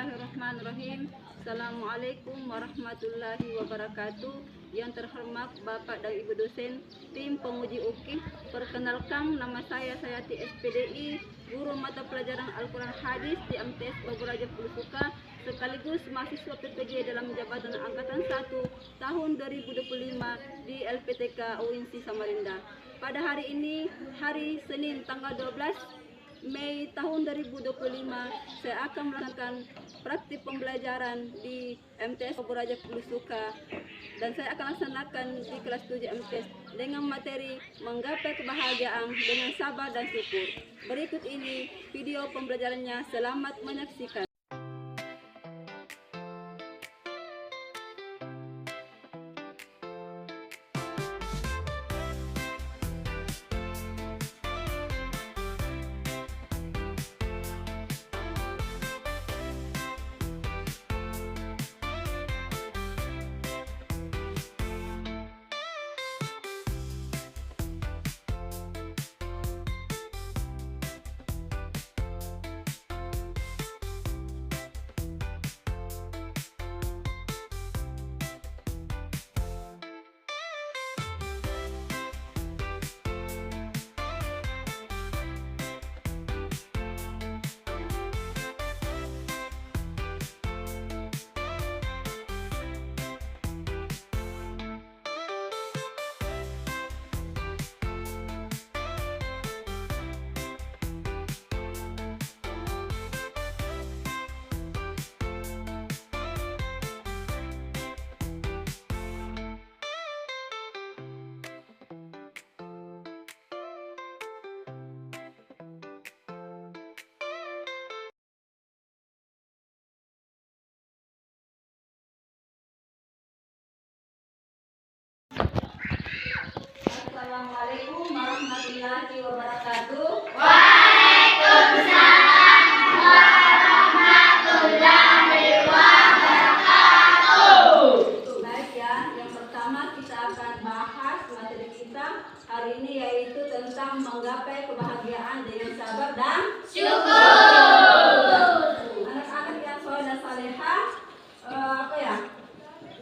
Bismillahirrahmanirrahim. Assalamualaikum warahmatullahi wabarakatuh. Yang terhormat Bapak dan Ibu dosen, tim penguji UKIM. Perkenalkan, nama saya Sayati SPDI, guru mata pelajaran Al-Quran Hadis di MTS Bogor Pulusuka, sekaligus mahasiswa PPG dalam jabatan Angkatan 1 tahun 2025 di LPTK UINSI Samarinda. Pada hari ini, hari Senin tanggal 12 Mei tahun 2025, saya akan melakukan praktik pembelajaran di MTS Bogor Pulusuka, dan saya akan laksanakan di kelas 7 MTS dengan materi menggapai kebahagiaan dengan sabar dan syukur. Berikut ini video pembelajarannya, selamat menyaksikan. Assalamualaikum warahmatullahi wabarakatuh. Waalaikumsalam warahmatullahi wabarakatuh. Baik ya, yang pertama kita akan bahas materi kita hari ini, yaitu tentang menggapai kebahagiaan dengan sabar dan syukur. Anak-anak yang soleh dan salehah,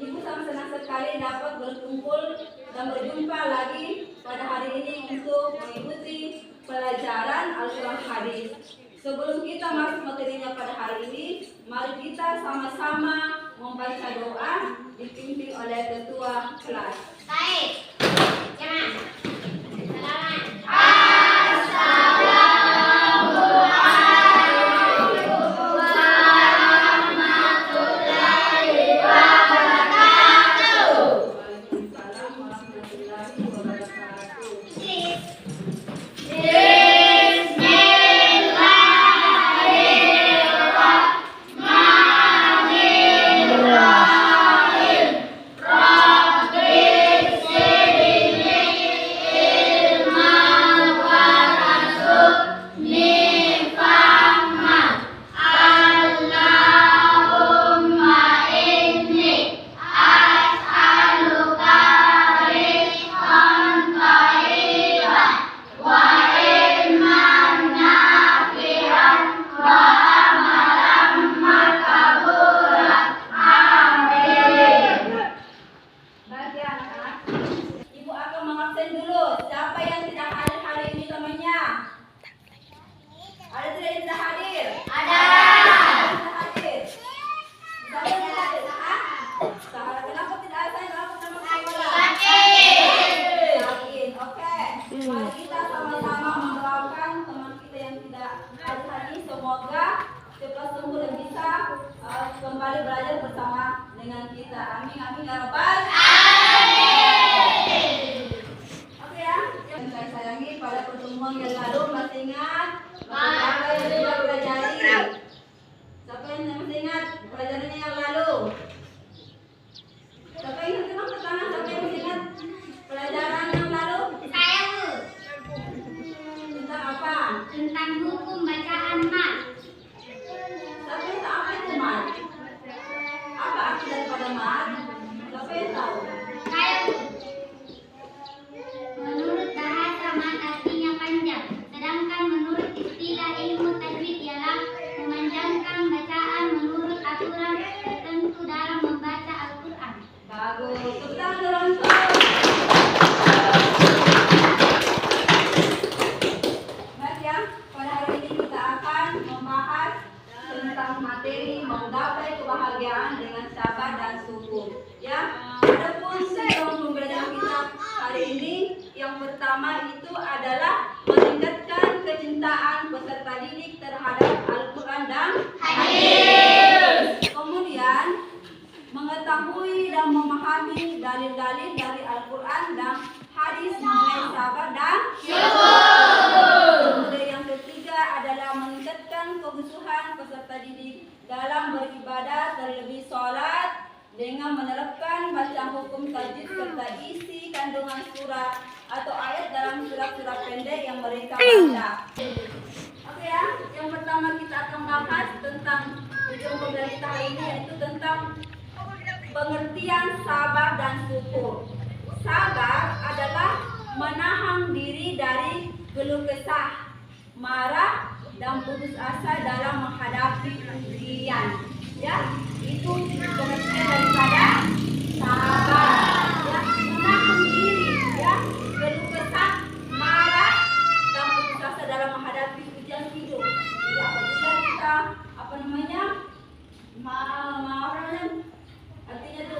Ibu sangat senang sekali dapat berkumpul dan berjumpa lagi pada hari ini untuk mengikuti pelajaran Al-Quran Hadis. Sebelum kita masuk materinya pada hari ini, mari kita sama-sama membaca doa dipimpin oleh ketua kelas. Baik. Jangan. Selamat. Kembali belajar bersama dengan kita. Amin, amin ya rabbal alamin. Oke ya, yang saya sayangi, pada pertemuan yang lalu masih ingat apa yang sudah pelajari? Siapa yang masih ingat pelajarannya yang lalu? Siapa yang ingat? Ke tangan, siapa yang masih ingat pelajaran yang lalu? Saya, Bu. Tentang apa? Tentang hukum bacaan mat. Siapa yang tahu apa itu mat? Apa arti daripada mat? Siapa yang tahu? Saya, Bu. Menurut bahasa mat artinya panjang, sedangkan menurut istilah ilmu tajwid ialah memanjangkan bacaan menurut tentu dalam membaca Al-Quran. Bagus. Tepuk tangan. Baik ya, pada hari ini kita akan membahas tentang materi menggapai kebahagiaan dengan sabar dan syukur. Ya, adapun sebelum pembelajaran kita hari ini, yang pertama itu adalah meningkatkan kecintaan peserta didik terhadap Al-Quran dan hadis. Kemudian mengetahui dan memahami dalil-dalil dari Al-Quran dan hadis mengenai sabar dan syukur. Kemudian yang ketiga adalah meningkatkan kehusuhan peserta didik dalam beribadah, terlebih sholat, dengan menerapkan bacaan hukum tajwid serta isi kandungan surah atau ayat dalam surat-surat pendek yang mereka baca. Oke ya, yang pertama kita akan bahas tentang tujuan pembelajaran kita hari ini, yaitu tentang pengertian sabar dan syukur. Sabar adalah menahan diri dari keluh kesah, marah, dan putus asa dalam menghadapi ujian. Ya, itu pengertian daripada sabar. Ya, menahan diri, ya, keluh kesah, marah, dan putus asa dalam menghadapi ujian hidup. Jadi apabila kita artinya itu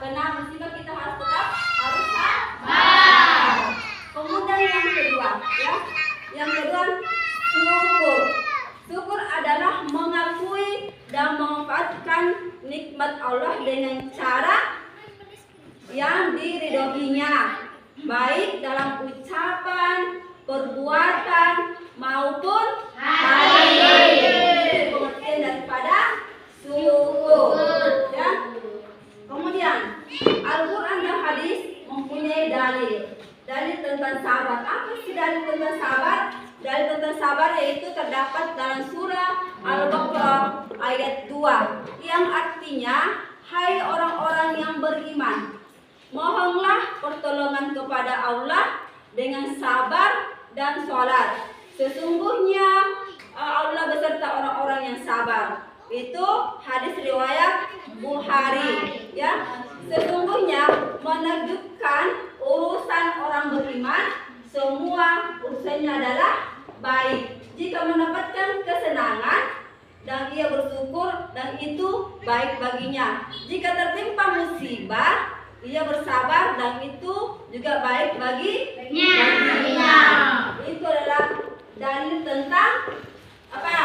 kena musibah, kita harus tetap sabar. Kemudian yang kedua, ya, yang kedua syukur. Syukur adalah mengakui dan memanfaatkan nikmat Allah dengan cara yang diridhoinya, baik dalam ucapan, perbuatan maupun hati. Itu pengertian daripada syukur. Ya. Kemudian Al-Quran dan hadis mempunyai dalil tentang sabar. Apa sih dalil tentang sabar? Dalil tentang sabar yaitu terdapat dalam surah Al-Baqarah ayat 2, yang artinya, hai orang-orang yang beriman, mohonlah pertolongan kepada Allah dengan sabar dan sholat. Sesungguhnya Allah beserta orang-orang yang sabar. Itu hadis riwayat Bukhari. Ya, sesungguhnya menunjukkan urusan orang beriman, semua urusannya adalah baik. Jika mendapatkan kesenangan dan ia bersyukur, dan itu baik baginya. Jika tertimpa musibah, ia bersabar, dan itu juga baik baginya. Itu adalah dalil tentang apa?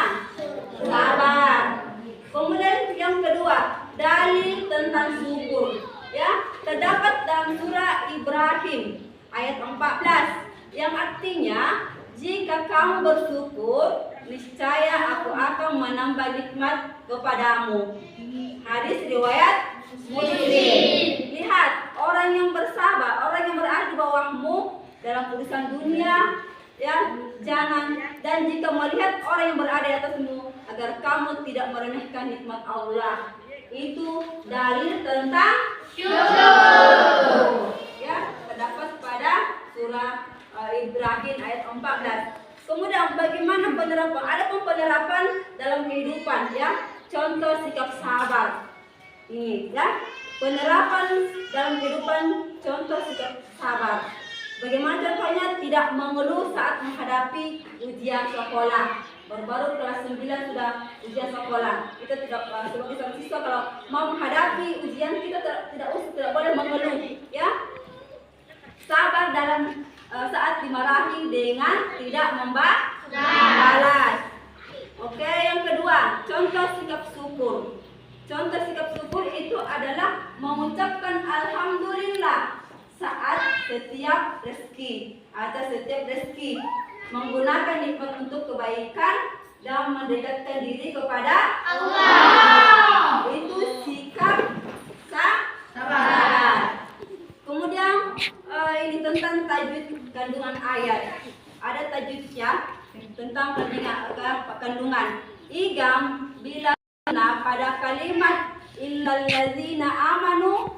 Sabar. Kemudian yang kedua, dalil tentang syukur. Ya, terdapat dalam surah Ibrahim ayat 14, yang artinya, jika kamu bersyukur, niscaya aku akan menambah nikmat kepadamu. Hadis riwayat Muslim. Lihat, orang yang bersabar, orang yang berada di bawahmu dalam urusan dunia, ya, jangan, dan jika melihat orang yang berada di atasmu, agar kamu tidak meremehkan nikmat Allah. Itu dalil tentang syukur. Ya, terdapat pada surah Ibrahim ayat 14. Kemudian bagaimana penerapan? Ada penerapan dalam kehidupan, ya. Contoh sikap sabar. Ini, ya. Penerapan dalam kehidupan, contoh sikap sabar. Bagaimana contohnya? Tidak mengeluh saat menghadapi ujian sekolah. Baru-baru kelas 9 sudah ujian sekolah. Kita tidak, sebagai seorang siswa, kalau mau menghadapi ujian, kita tidak boleh mengeluh, ya. Sabar dalam saat dimarahi dengan tidak membalas. Oke, yang kedua, contoh sikap syukur. Contoh sikap syukur itu adalah mengucapkan alhamdulillah saat setiap rezeki, menggunakan nikmat untuk kebaikan dan mendekatkan diri kepada Allah. Itu sikap sabar. Kemudian ini tentang tajwid kandungan ayat. Ada tajwidnya tentang kandungan. Idgham bila pada kalimat illal ladzina amanu.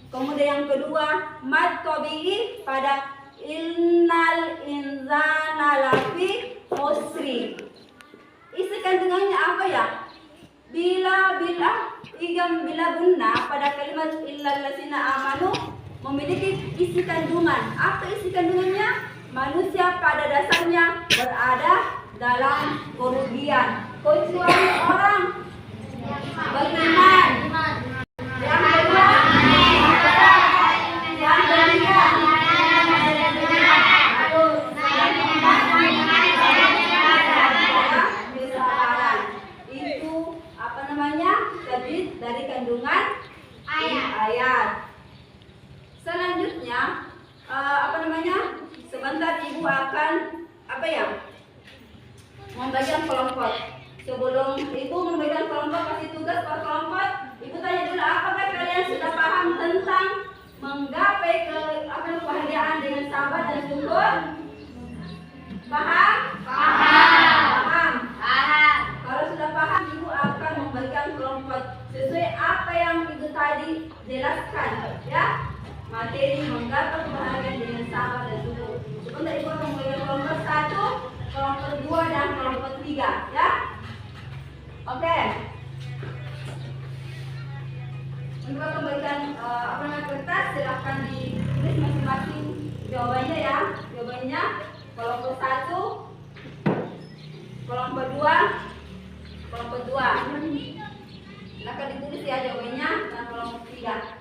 Kemudian yang kedua, mad tabi'i pada innal insana lafi khusri. Isi kandungannya apa ya? Bila Igam bila guna pada kalimat illal ladzina amanu memiliki isi kandungan. Apa isi kandungannya? Manusia pada dasarnya berada dalam kerugian kecuali orang beriman. Yang kedua, yang ketiga, kesabaran. Itu apa namanya? Tadi dari kandungan ayat. Selanjutnya apa namanya? Sebentar ibu akan apa ya? Membagikan kelompok. Sebelum ibu membagikan kelompok, kasih tugas per kelompok, ibu tanya dulu apakah kalian sudah paham tentang menggapai kebahagiaan dengan sabar dan syukur? Paham? Paham. Kalau sudah paham, ibu akan membagikan kelompok sesuai apa yang ibu tadi jelaskan, ya. Materi menggapai kebahagiaan dengan sabar dan syukur. Sebentar ibu akan membagikan kelompok 1, kelompok 2 dan kelompok 3, ya. Oke. Ibu akan berikan kertas, silahkan ditulis masing-masing jawabannya, ya. Jawabannya kelompok 1, kelompok 2, kelompok 2. Silahkan ditulis ya jawabannya dan kelompok 3.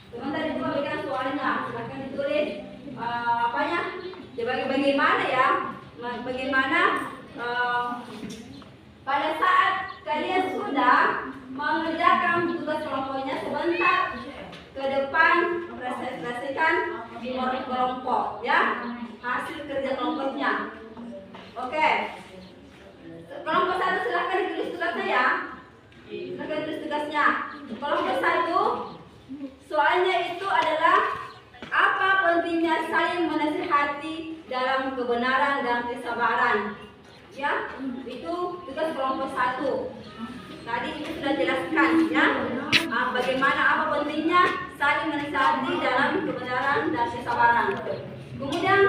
Sebentar ibu berikan soalnya, silahkan ditulis apanya? Bagaimana ya? Bagaimana pada saat kalian sudah mengerjakan tugas kelompoknya, sebentar ke depan presentasikan di kelompok, ya, hasil kerja kelompoknya. Oke. Kelompok 1 silahkan ditulis tugasnya, ya. Silahkan tulis tugasnya. Kelompok 1 soalnya itu adalah apa pentingnya saling menasihati dalam kebenaran dan kesabaran, ya. Itu tugas kelompok 1. Tadi itu sudah jelaskan, ya, bagaimana apa pentingnya saling menasihati dalam kebenaran dan kesabaran. Kemudian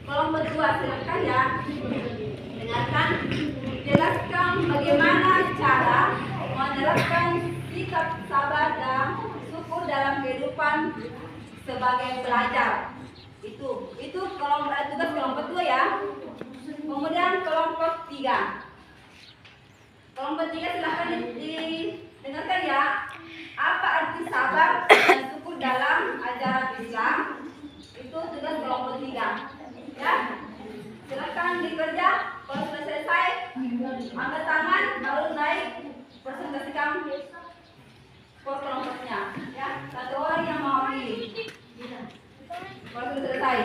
kelompok 2 silakan, ya, dengarkan, jelaskan bagaimana cara menerapkan sikap sabar dan syukur dalam kehidupan sebagai pelajar. Itu tugas kelompok 2, ya. Kemudian kelompok 3. Kelompok 3 silahkan didengarkan, ya. Apa arti sabar dan syukur dalam ajaran Islam? Itu tugas kelompok 3, ya. Silahkan dikerja. Kalau sudah selesai, angkat tangan, baru naik presentasikan skor kelompoknya, ya. Satu orang yang mau pilih. Kalau sudah selesai.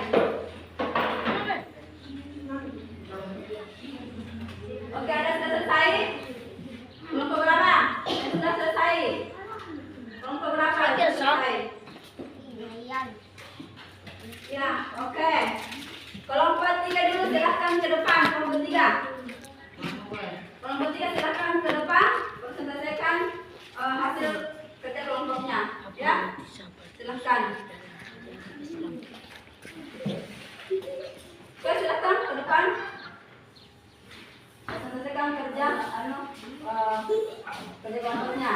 Oke, ada sudah selesai? Kelompok berapa? Sudah selesai. Kelompok berapa? Sudah selesai. Ya, oke. Kelompok 3 dulu silahkan ke depan. Kelompok 3. Kelompok 3 silahkan ke depan. Presentasikan hasil kerja kelompoknya, ya. Silahkan. Oke, silahkan ke depan. Presentasikan kerja kerja kelompoknya.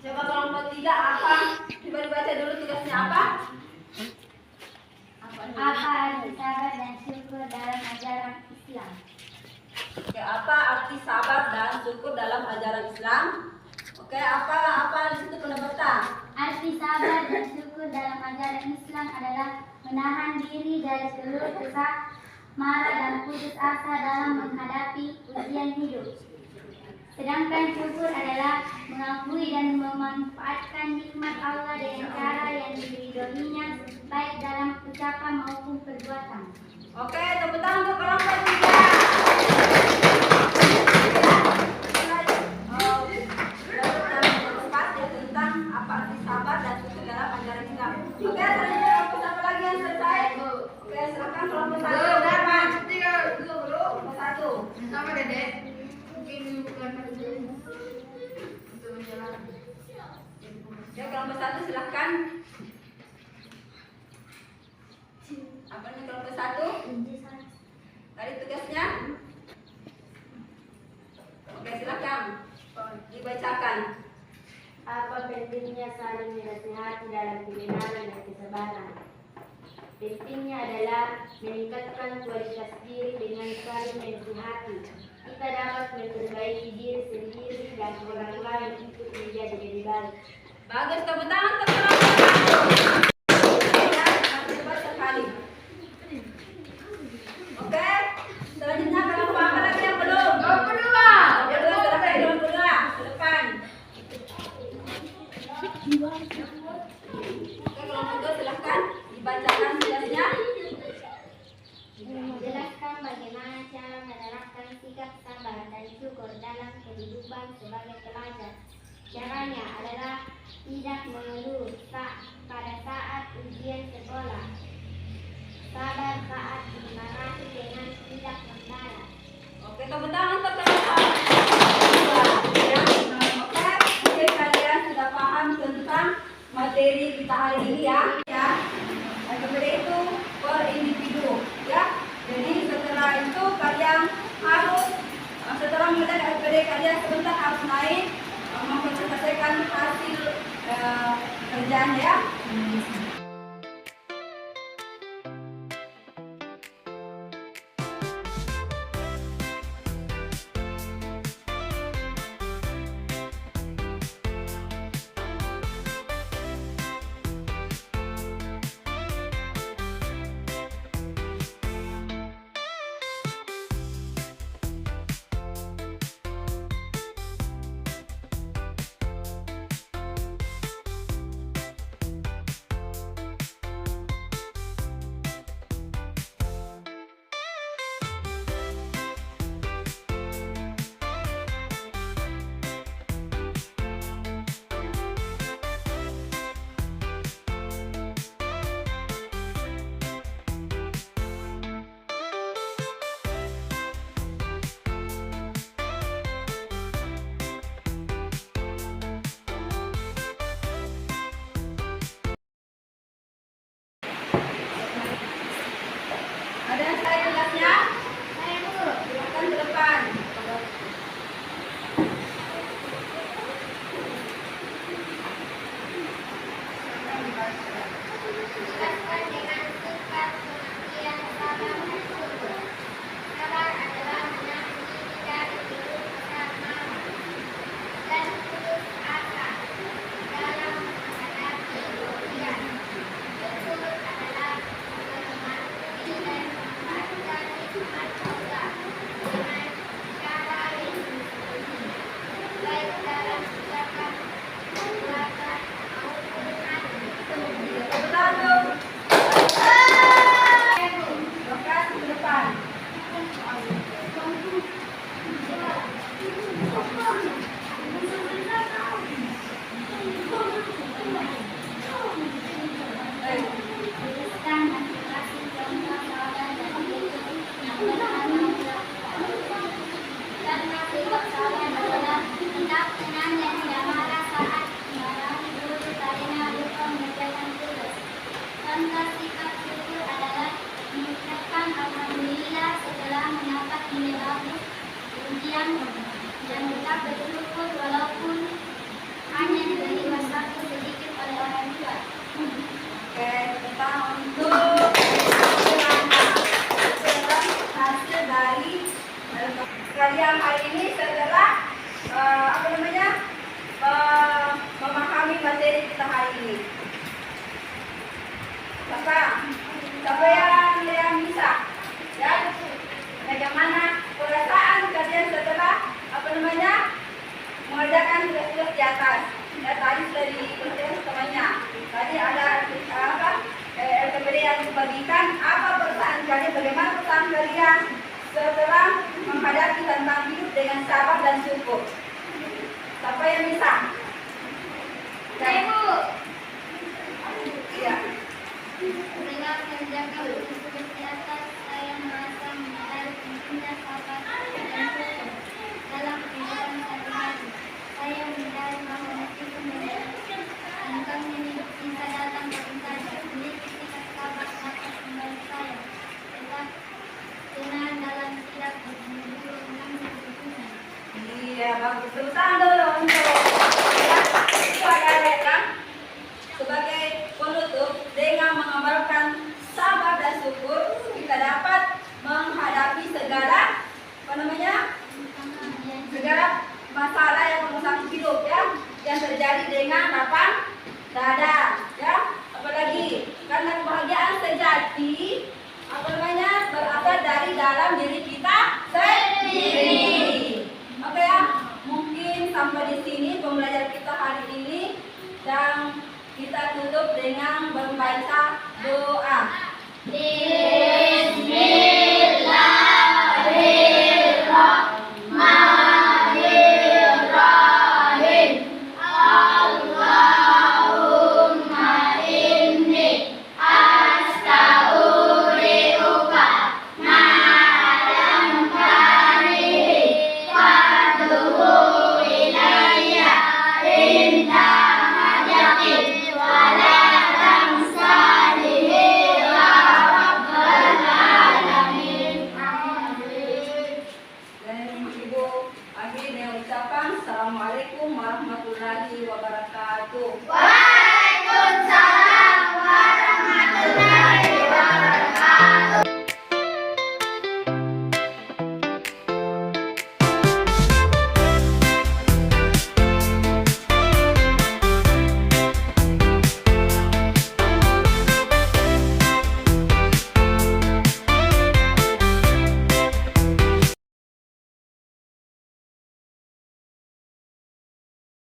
Coba kelompok 3 apa? Coba dibaca dulu tugasnya apa? Apa arti sabar dan syukur dalam ajaran Islam? Oke, apa arti sabar dan syukur dalam ajaran Islam? Oke, apa di situ pendapat? Arti sabar dan syukur dalam ajaran Islam adalah menahan diri dari seluruh kesal, marah dan putus asa dalam menghadapi ujian hidup. Sedangkan syukur adalah mengakui dan memanfaatkan nikmat Allah dengan cara yang diridhoinya, baik dalam ucapan maupun perbuatan. Oke, tepuk tangan untuk kelompok 3. Tentang apa arti sabar dan syukur dalam ajaran Islam. Oke, selanjutnya kelompok apa lagi yang selesai? Oke, silakan kelompok 1. Kelompok 1. Sama Dedek. Mungkin bukan untuk menjalan. Ya, kelompok 1 silakan. Apa nih kelompok 1? Tadi tugasnya? Oke, silakan dibacakan. Apa pentingnya saling menasihati dalam kebenaran dan kesabaran? Pentingnya adalah meningkatkan kualitas diri dengan saling menasihati. Kita dapat memperbaiki diri sendiri dan orang lain untuk menjadi lebih baik. Bagus, tepuk tangan teman-teman. Ya, cepat sekali. Oke, selanjutnya kelompok apa lagi yang belum? 22. Selesai 22. Ke depan. Oke, kelompok 2 silahkan dibacakan tugasnya. Menjelaskan bagaimana cara menerapkan sikap sabar dan syukur dalam kehidupan sebagai pelajar. Caranya adalah tidak mengeluh pada saat ujian sekolah. Sabar saat dimarahi dengan tidak membalas. Oke, tepuk tangan untuk teman-teman. Ya, oke, mungkin kalian sudah paham tentang materi kita hari ini ya. Seperti itu per individu ya. Jadi setelah itu kalian harus setelah mengerjakan SPD kalian sebentar harus naik mempresentasikan hasil kerjaan ya. Ada yang saya tugasnya? Saya guru. Silakan ke depan. Jelaskan dengan singkat pengertian sabar dan syukur. Sabar adalah menahan diri dari keluh kesah marah dan putus asa dalam menghadapi ujian. Syukur adalah menghormati dan memanfaatkan nikmat Allah dengan cara yang sempurna, baik dalam ucapan, perbuatan maupun hati. Tepuk tangan dong. Lokasi ke depan. Tuliskan masing-masing contoh sabar dan syukur yang berhasil dilakukan. Karena sikap sabar adalah tetap tenang dan tidak marah saat dimarahi guru karena lupa mengerjakan tugas. Contoh sikap syukur adalah mengucapkan alhamdulillah setelah mendapat nilai bagus di ujian dan tetap bersyukur walaupun hanya diberi waktu sedikit oleh orang tua. Oke, kita untuk hasil dari kalian hari ini setelah memahami materi kita hari ini. Siapa yang bisa? Ya, bagaimana perasaan kalian setelah mengerjakan tugas-tugas di atas? Ya, tadi sudah dikerjakan semuanya. Tadi ada LKPD yang dibagikan. Apa perasaan kalian? Bagaimana perasaan kalian setelah menghadapi tantangan hidup dengan sabar dan syukur? Siapa yang bisa? Saya Bu. Iya. Dengan mengerjakan tugas di atas, saya merasa menyadari pentingnya sabar dan syukur dalam kehidupan sehari-hari. Saya menyadari bahwa meskipun tantangan hidup bisa datang kapan saja, memiliki sikap sabar dapat membantu saya tetap tenang dalam Ya, bagus. Tepuk tangan dulu untuk ya, itu adik-adik kan. Sebagai penutup dengan mengamalkan sabar dan syukur kita dapat menghadapi segala segala masalah yang merusak hidup ya yang terjadi dengan lapang dada ya. Apalagi karena kebahagiaan sejati berasal dari dalam diri kita sendiri. Oke ya, mungkin sampai di sini pembelajaran kita hari ini dan kita tutup dengan membaca doa. Assalamualaikum warahmatullahi wabarakatuh.